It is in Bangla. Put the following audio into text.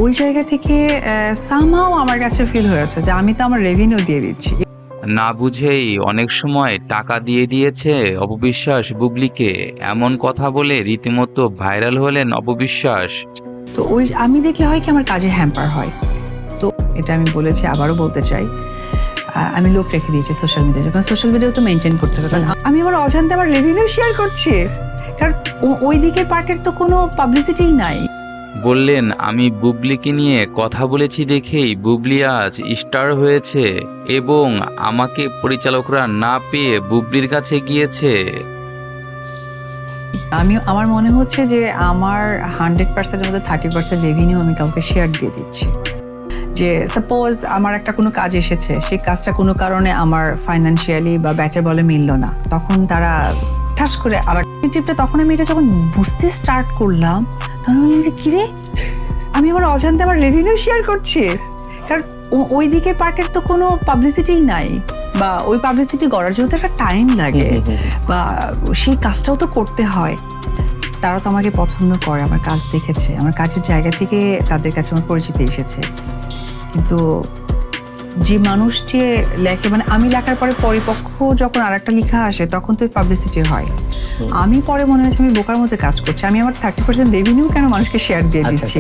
ওই জায়গা থেকে সামহাও আমার কাছে ফিল হয়েছে যে আমি তো আমার রেভিনিউ দিয়ে দিচ্ছি। না বুঝেই অনেক সময় টাকা দিয়ে দিয়েছে অপবিশ্বাস বুবলিকে, এমন কথা বলে রীতিমতো ভাইরাল হলেন অপবিশ্বাস। তো ওই আমি দেখলে হয় কি আমার কাজে হ্যাম্পার হয়। তো এটা আমি বলেছি, আবারও বলতে চাই, আমি লোক রেখে দিয়েছি সোশ্যাল মিডিয়াতে, কারণ সোশ্যাল মিডিয়াও তো মেনটেন করতে হবে। কারণ আমি আমার অজান্তে আমার রেভিনিউ শেয়ার করছি, কারণ ওই দিকের পার্টের তো কোনো পাবলিসিটিই নাই। বললেন, আমি বুবলিকে নিয়ে কথা বলেছি দেখেই বুবলি আজ স্টার হয়েছে এবং আমাকে পরিচালকরা না পেয়ে বুবলির কাছে গিয়েছে। আমার মনে হচ্ছে যে আমার 100%-এর মধ্যে 30% রেভিনিউ আমি কাউকে শেয়ার দিয়ে দিচ্ছি। যে সাপোজ আমার একটা কোনো কাজ এসেছে, সেই কাজটা কোনো কারণে আমার ফাইন্যান্সিয়ালি বা ব্যাটার বলে মিললো না, তখন তারা ঠাস করে আবার টিপটা, তখন আমি এটা যখন বুঝতে স্টার্ট করলাম তখন বললাম যে কিরে, আমি আমার অজান্তে আমার রেভিনিউ শেয়ার করছি, কারণ ওই দিকের পার্টের তো কোনো পাবলিসিটিই নাই, বা ওই পাবলিসিটি করার জন্য তো একটা টাইম লাগে, বা সেই কাজটাও তো করতে হয়। তারা তো আমাকে পছন্দ করে, আমার কাজ দেখেছে, আমার কাজের জায়গা থেকে তাদের কাছে আমার পরিচিতি এসেছে। কিন্তু যে মানুষটি লেখে, মানে আমি লেখার পরে পরিপক্ষ যখন আরেকটা লেখা আসে তখন তো পাবলিসিটি হয়। আমি পরে মনে হচ্ছে আমি বোকার মতো কাজ করছি, আমি আমার 30% রেভিনিউ কেন মানুষকে শেয়ার দিয়ে দিচ্ছি।